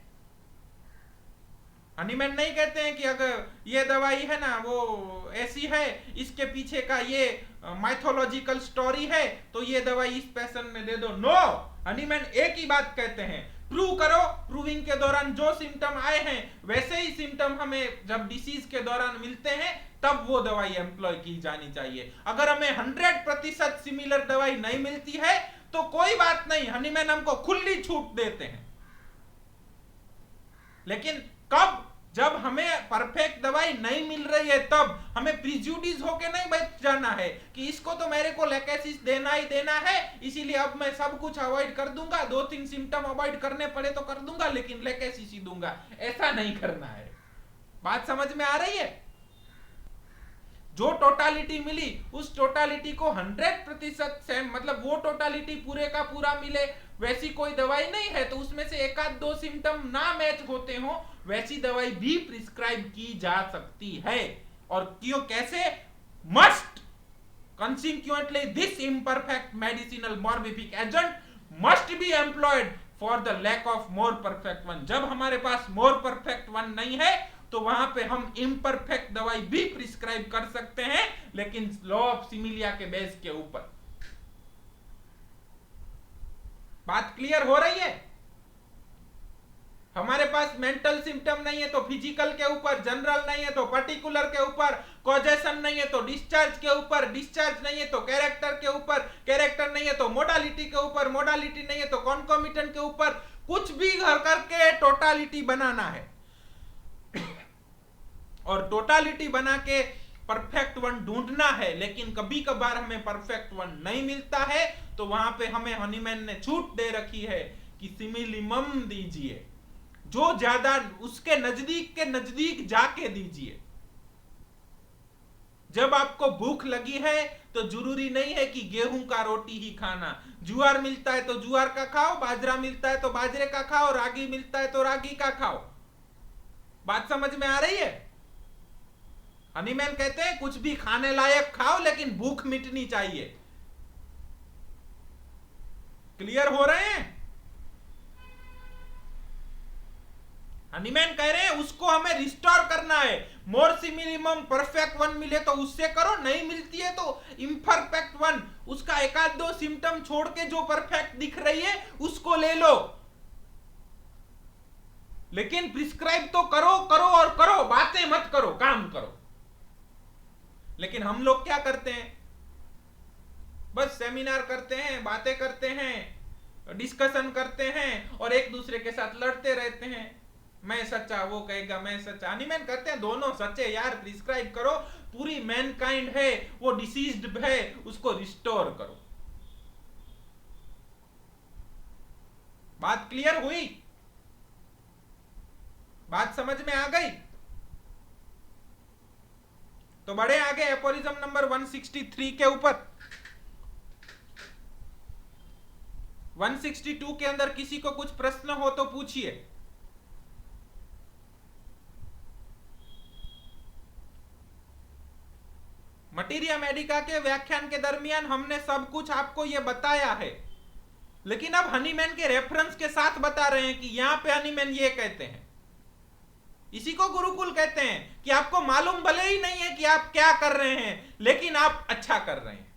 हनीमैन नहीं कहते हैं कि अगर ये दवाई है ना वो ऐसी है, इसके पीछे का ये माइथोलॉजिकल स्टोरी है, तो ये दवाई इस पेशेंट में दे दो। नो, हनीमैन एक ही बात कहते हैं, प्रूव करो। प्रूविंग के दौरान जो सिम्टम आए हैं वैसे ही सिम्टम हमें जब डिसीज के दौरान मिलते हैं तब वो दवाई एम्प्लॉय की जानी चाहिए। अगर हमें 100% सिमिलर दवाई नहीं मिलती है तो कोई बात नहीं, हनीमैन हमको खुली छूट देते हैं। लेकिन कब? जब हमें परफेक्ट दवाई नहीं मिल रही है तब हमें प्रिजुडिस होके नहीं बैठ जाना है कि इसको तो मेरे को लेकेसिस देना ही देना है, इसीलिए अब मैं सब कुछ अवॉइड कर दूंगा, 2-3 सिम्टम अवॉइड करने पड़े तो कर दूंगा लेकिन लेकेसिस ही दूंगा। ऐसा नहीं करना है। बात समझ में आ रही है? जो टोटालिटी मिली उस टोटालिटी को 100% सेम, मतलब वो टोटालिटी पूरे का पूरा मिले वैसी कोई दवाई नहीं है। तो उसमें से 1-2 सिम्टम ना मैच होते हो वैसी दवाई भी प्रिस्क्राइब की जा सकती है। और क्यों, कैसे? Must consequently this imperfect medicinal morbific agent must be employed for the lack of more perfect one। जब हमारे पास more perfect one नहीं है तो वहां पे हम imperfect दवाई भी प्रिस्क्राइब कर सकते हैं, लेकिन लॉ ऑफ सिमिलिया के बेस के ऊपर। बात क्लियर हो रही है? हमारे पास मेंटल सिम्टम नहीं है तो फिजिकल के ऊपर, जनरल नहीं है तो पर्टिकुलर के ऊपर, कॉजेशन नहीं है तो डिस्चार्ज के ऊपर, डिस्चार्ज नहीं है तो कैरेक्टर के ऊपर, कैरेक्टर नहीं है तो मोडालिटी के ऊपर, मोडालिटी नहीं है तो कॉन्कोमिटेंट के ऊपर, कुछ भी घर करके टोटालिटी बनाना है। और टोटालिटी बना के परफेक्ट वन ढूंढना है। लेकिन कभी कभार हमें परफेक्ट वन नहीं मिलता है तो वहां पे हमें हनीमैन ने छूट दे रखी है कि सिमिलिमम दीजिए, जो ज्यादा उसके नजदीक के नजदीक जाके दीजिए। जब आपको भूख लगी है तो जरूरी नहीं है कि गेहूं का रोटी ही खाना, ज्वार मिलता है तो ज्वार का खाओ, बाजरा मिलता है तो बाजरे का खाओ, रागी मिलता है तो रागी का खाओ। बात समझ में आ रही है? हनीमैन कहते हैं कुछ भी खाने लायक खाओ लेकिन भूख मिटनी चाहिए। क्लियर हो रहे हैं? हनीमैन कह रहे हैं उसको हमें रिस्टोर करना है। मोर सिमिलिमम परफेक्ट वन मिले तो उससे करो, नहीं मिलती है तो इम्परफेक्ट वन, उसका 1-2 सिम्टम छोड़ के जो परफेक्ट दिख रही है उसको ले लो। लेकिन प्रिस्क्राइब तो करो करो और करो, बातें मत करो, काम करो। लेकिन हम लोग क्या करते हैं? बस सेमिनार करते हैं, बातें करते हैं, डिस्कशन करते हैं और एक दूसरे के साथ लड़ते रहते हैं। मैं सच्चा, वो कहेगा मैं सच्चा। हनीमैन कहते हैं दोनों सच्चे यार, प्रिस्क्राइब करो। पूरी मैनकाइंड है वो डिसीज्ड है, उसको रिस्टोर करो। बात क्लियर हुई? बात समझ में आ गई? तो बढ़े आगे एपोरिज्म नंबर 163 के ऊपर। 162 के अंदर किसी को कुछ प्रश्न हो तो पूछिए। मटीरिया मेडिका के व्याख्यान के दरमियान हमने सब कुछ आपको यह बताया है, लेकिन अब हनीमैन के रेफरेंस के साथ बता रहे हैं कि यहां पे हनीमैन ये कहते हैं। इसी को गुरुकुल कहते हैं कि आपको मालूम भले ही नहीं है कि आप क्या कर रहे हैं, लेकिन आप अच्छा कर रहे हैं।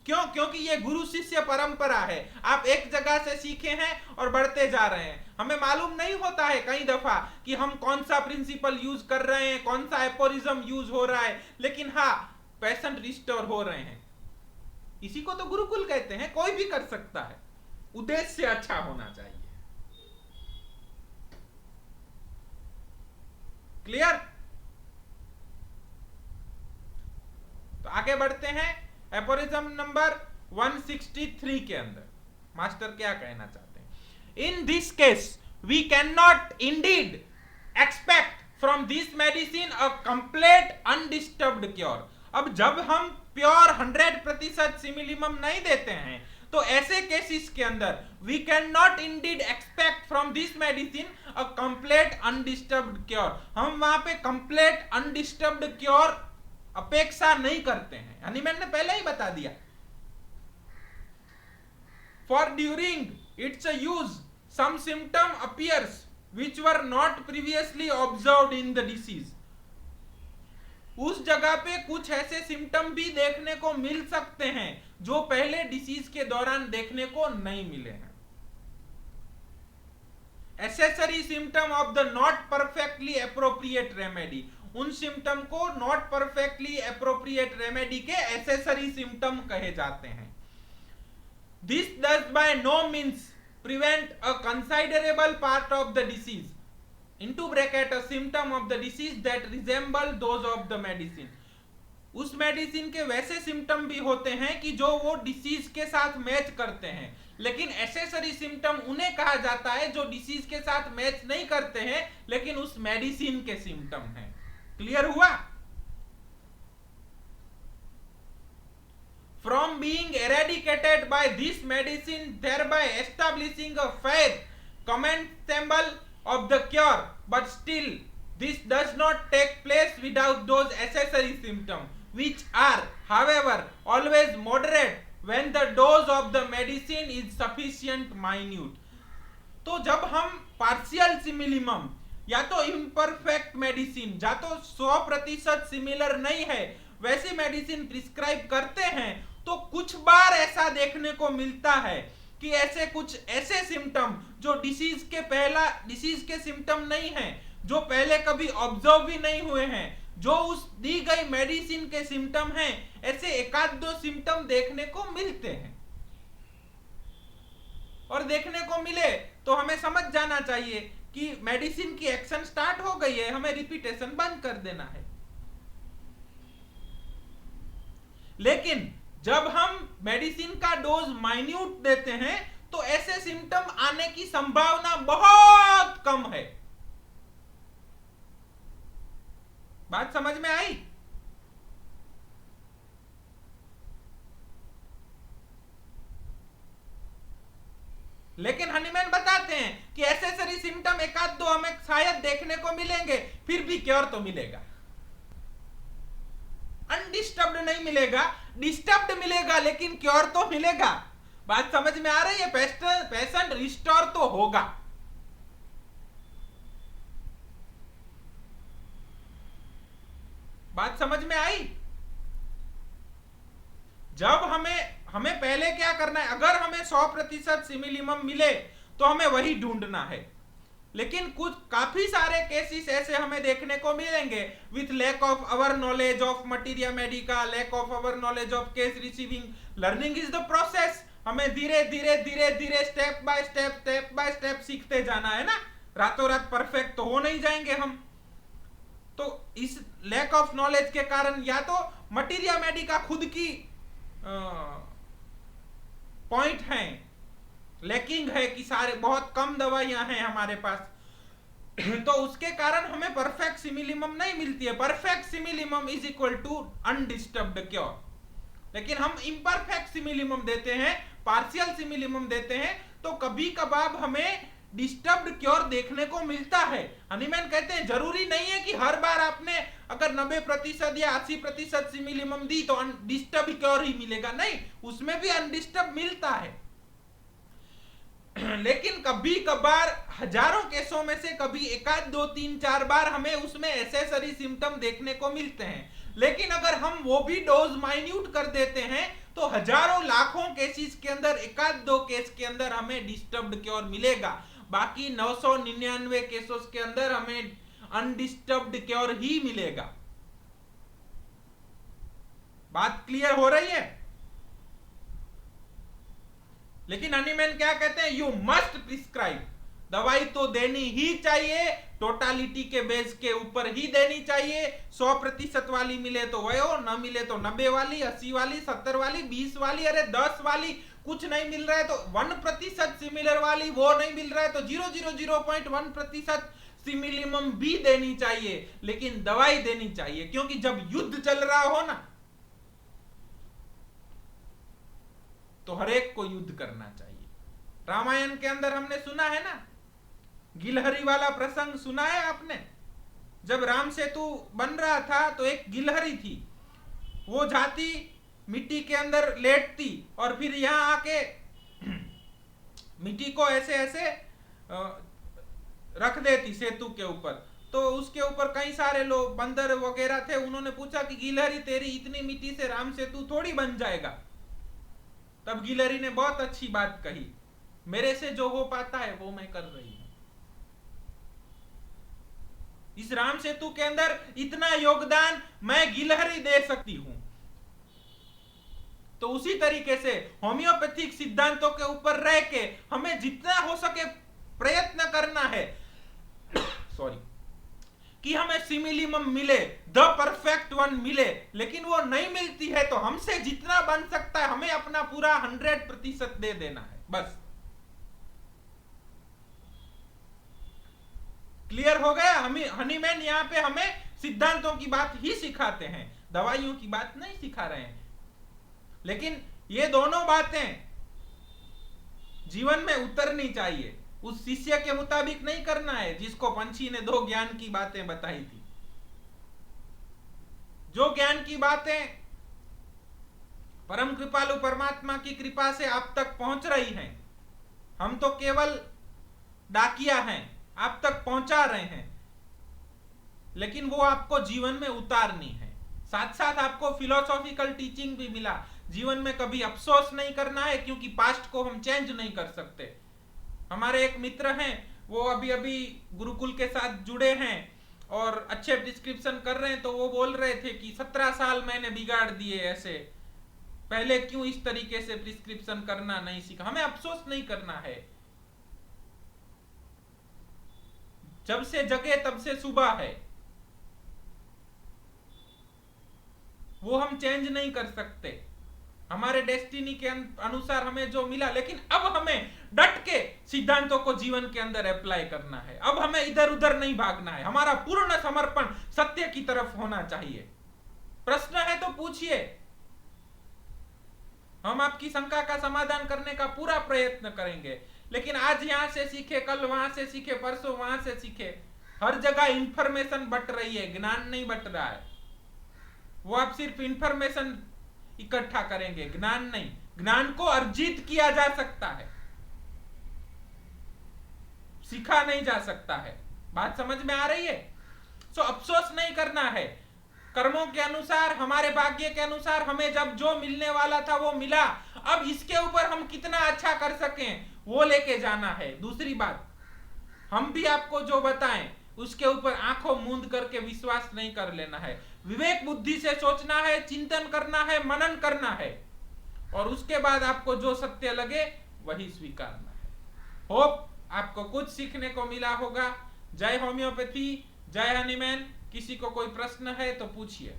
क्यों? क्योंकि ये गुरु शिष्य परंपरा है। आप एक जगह से सीखे हैं और बढ़ते जा रहे हैं। हमें मालूम नहीं होता है कई दफा कि हम कौन सा प्रिंसिपल यूज कर रहे हैं, कौन सा एपोरिज्म यूज हो रहा है, लेकिन हाँ पेशेंट रिस्टोर हो रहे हैं। इसी को तो गुरुकुल कहते हैं। कोई भी कर सकता है, उद्देश्य अच्छा होना चाहिए। क्लियर? तो आगे बढ़ते हैं एपोरिज्म नंबर 163 के अंदर। मास्टर क्या कहना चाहते हैं? In this case we can not indeed expect from this medicine a complete undisturbed cure. अब जब हम प्योर 100% सिमिलिमम नहीं देते हैं तो ऐसे केसेस के अंदर we can not indeed expect from this medicine a complete undisturbed cure. हम वहां पे कंप्लीट अनडिस्टर्ब्ड क्योर अपेक्षा नहीं करते हैं, यानी मैंने पहले ही बता दिया। For during its use some symptom appears which were not previously observed in the disease। उस जगह पे कुछ ऐसे सिम्टम भी देखने को मिल सकते हैं जो पहले डिसीज के दौरान देखने को नहीं मिले हैं। Accessory symptom of the not perfectly appropriate remedy, उन सिम्टम को नॉट परफेक्टली एप्रोप्रिएट रेमेडी के एसेसरी सिम्टम कहे जाते हैं। This does by no means prevent a considerable part of the disease into bracket a symptom of the disease that resemble those of the medicine। उस medicine के वैसे symptom भी होते हैं कि जो वो डिसीज के साथ मैच करते हैं, लेकिन एसेसरी सिम्टम उन्हें कहा जाता है जो डिसीज के साथ मैच नहीं करते हैं लेकिन उस मेडिसिन के सिम्टम हैं। क्लियर हुआ? From being eradicated by this medicine, thereby establishing a faith commendable of the cure, but still this does not take place without those accessory symptoms, which are, however, always moderate when the dose of the medicine is sufficient minute। तो जब हम partial similimum या तो imperfect medicine या तो 100% similar नहीं है वैसी मेडिसिन प्रिस्क्राइब करते हैं तो कुछ बार ऐसा देखने को मिलता है कि ऐसे कुछ ऐसे सिम्टम जो डिसीज के सिम्टम नहीं हैं, जो पहले कभी ऑब्जर्व भी नहीं हुए हैं, जो उस दी गई मेडिसिन के सिम्टम हैं, ऐसे एकाध दो सिम्टम देखने को मिलते हैं। और देखने को मिले तो हमें समझ जाना चाहिए कि मेडिसिन की एक्शन स्टार्ट हो गई है, हमें रिपीटेशन बंद कर देना है। लेकिन जब हम मेडिसिन का डोज माइन्यूट देते हैं तो ऐसे सिम्टम आने की संभावना बहुत कम है। बात समझ में आई? लेकिन हनीमैन बताते हैं कि एसेसरी सिम्टम एकाध दो हमें शायद देखने को मिलेंगे, फिर भी क्योर तो मिलेगा। अनडिस्टर्ब्ड नहीं मिलेगा, डिस्टर्ब्ड मिलेगा, लेकिन क्योर तो मिलेगा। बात समझ में आ रही है? पेशेंट रिस्टोर तो होगा। बात समझ में आई? जब हमें पहले क्या करना है, अगर हमें 100% सिमिलिमम मिले तो हमें वही ढूंढना है। लेकिन कुछ काफी सारे केसेस ऐसे हमें देखने को मिलेंगे with lack of our knowledge of materia medica, lack of our knowledge of case receiving. Learning is the process. हमें धीरे धीरे स्टेप बाय स्टेप सीखते जाना है ना। रातों रात परफेक्ट तो हो नहीं जाएंगे हम। तो इस लैक ऑफ नॉलेज के कारण या तो मटीरिया मेडिका खुद की पॉइंट है, लैकिंग है कि सारे बहुत कम दवाइयां हैं हमारे पास, तो उसके कारण हमें परफेक्ट सिमिलिमम नहीं मिलती है। Perfect similimum is equal to undisturbed cure. लेकिन हम इम्परफेक्ट सिमिलिमम देते हैं, पार्शियल सिमिलिमम देते हैं, तो कभी कभार हमें डिस्टर्ब्ड क्योर देखने को मिलता है। हनीमैन कहते हैं जरूरी नहीं है कि हर बार आपने अगर 90% या 80% सिमिलिमम दी तो डिस्टर्ब क्योर ही मिलेगा, नहीं, उसमें भी अनडिस्टर्ब मिलता है। लेकिन कभी कभार हजारों केसों में से कभी एकाध 2 3 4 बार हमें उसमें एसेसरी सिम्टम देखने को मिलते हैं। लेकिन अगर हम वो भी डोज माइन्यूट कर देते हैं तो हजारों लाखों केसेस के अंदर एकाध 2 केस के अंदर हमें डिस्टर्ब्ड क्योर मिलेगा। बाकी 999 केसों के अंदर हमें अनडिस्टर्ब्ड क्योर ही मिलेगा। बात क्लियर हो रही है? लेकिन हनीमैन क्या कहते हैं, यू मस्ट प्रिस्क्राइब। दवाई तो देनी ही चाहिए, टोटालिटी के बेस के ऊपर ही देनी चाहिए। 100% वाली मिले तो वह हो, न मिले तो 90 वाली, 80 वाली, 70 वाली, 20 वाली, अरे 10 वाली, कुछ नहीं मिल रहा है तो 1% सिमिलर वाली, वो नहीं मिल रहा है तो 0.01% सिमिलिमम भी देनी चाहिए। लेकिन दवाई देनी चाहिए, क्योंकि जब युद्ध चल रहा हो ना, तो हर एक को युद्ध करना चाहिए। रामायण के अंदर हमने सुना है ना, गिलहरी वाला प्रसंग सुना है आपने? जब राम सेतु बन रहा था तो एक गिलहरी थी, वो जाती मिट्टी के अंदर लेटती और फिर यहां आके मिट्टी को ऐसे ऐसे रख देती सेतु के ऊपर। तो उसके ऊपर कई सारे लोग बंदर वगैरह थे, उन्होंने पूछा कि गिलहरी तेरी इतनी मिट्टी से राम सेतु थोड़ी बन जाएगा। तब गिलहरी ने बहुत अच्छी बात कही, मेरे से जो हो पाता है वो मैं कर रही हूं। इस राम सेतु के अंदर इतना योगदान मैं गिलहरी दे सकती हूं। तो उसी तरीके से होम्योपैथिक सिद्धांतों के ऊपर रह के हमें जितना हो सके प्रयत्न करना है सॉरी, कि हमें सिमिलिमम मिले, द परफेक्ट वन मिले। लेकिन वो नहीं मिलती है तो हमसे जितना बन सकता है हमें अपना पूरा 100% दे देना है, बस। क्लियर हो गया? हनीमैन यहाँ पे हमें सिद्धांतों की बात ही सिखाते हैं, दवाइयों की बात नहीं सिखा रहे हैं। लेकिन ये दोनों बातें जीवन में उतरनी चाहिए। उस शिष्य के मुताबिक नहीं करना है जिसको पंछी ने 2 ज्ञान की बातें बताई थी। जो ज्ञान की बातें परम कृपालु परमात्मा की कृपा से आप तक पहुंच रही हैं, हम तो केवल डाकिया हैं, आप तक पहुंचा रहे हैं, लेकिन वो आपको जीवन में उतारनी है। साथ साथ आपको फिलोसॉफिकल टीचिंग भी मिला, जीवन में कभी अफसोस नहीं करना है, क्योंकि पास्ट को हम चेंज नहीं कर सकते। हमारे एक मित्र हैं, वो अभी अभी गुरुकुल के साथ जुड़े हैं और अच्छे प्रिस्क्रिप्शन कर रहे हैं, तो वो बोल रहे थे कि 17 साल मैंने बिगाड़ दिए ऐसे, पहले क्यों इस तरीके से प्रिस्क्रिप्शन करना नहीं सीखा। हमें अफसोस नहीं करना है, जब से जगे तब से सुबह है, वो हम चेंज नहीं कर सकते। हमारे डेस्टिनी के अनुसार हमें जो मिला, लेकिन अब हमें डट के सिद्धांतों को जीवन के अंदर अप्लाई करना है। अब हमें इधर उधर नहीं भागना है, हमारा पूर्ण समर्पण सत्य की तरफ होना चाहिए। प्रश्न है तो पूछिए, हम आपकी शंका का समाधान करने का पूरा प्रयत्न करेंगे। लेकिन आज यहां से सीखे, कल वहां से सीखे, परसों वहां से सीखे, हर जगह इंफॉर्मेशन बट रही है, ज्ञान नहीं बट रहा है। वो आप सिर्फ इंफॉर्मेशन इकट्ठा करेंगे, ज्ञान नहीं। ज्ञान को अर्जित किया जा सकता है, सीखा नहीं जा सकता है। बात समझ में आ रही है? सो अफसोस नहीं करना है। कर्मों के अनुसार, हमारे भाग्य के अनुसार हमें जब जो मिलने वाला था वो मिला, अब इसके ऊपर हम कितना अच्छा कर सकें वो लेके जाना है। दूसरी बात, हम भी आपको जो बताएं उसके ऊपर आंखों मूंद करके विश्वास नहीं कर लेना है। विवेक बुद्धि से सोचना है, चिंतन करना है, मनन करना है, और उसके बाद आपको जो सत्य लगे वही स्वीकारना है। होप आपको कुछ सीखने को मिला होगा। जय होम्योपैथी, जय हनीमैन। किसी को कोई प्रश्न है तो पूछिए।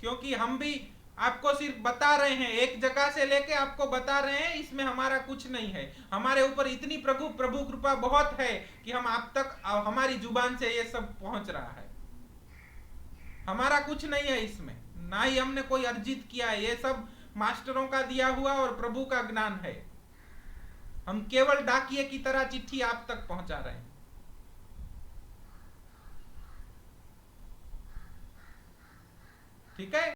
क्योंकि हम भी आपको सिर्फ बता रहे हैं, एक जगह से लेके आपको बता रहे हैं, इसमें हमारा कुछ नहीं है। हमारे ऊपर इतनी प्रभु कृपा बहुत है कि हम आप तक हमारी जुबान से ये सब पहुंच रहा है। हमारा कुछ नहीं है इसमें, ना ही हमने कोई अर्जित किया है, ये सब मास्टरों का दिया हुआ और प्रभु का ज्ञान है। हम केवल डाकिये की तरह चिट्ठी आप तक पहुंचा रहे हैं। ठीक है।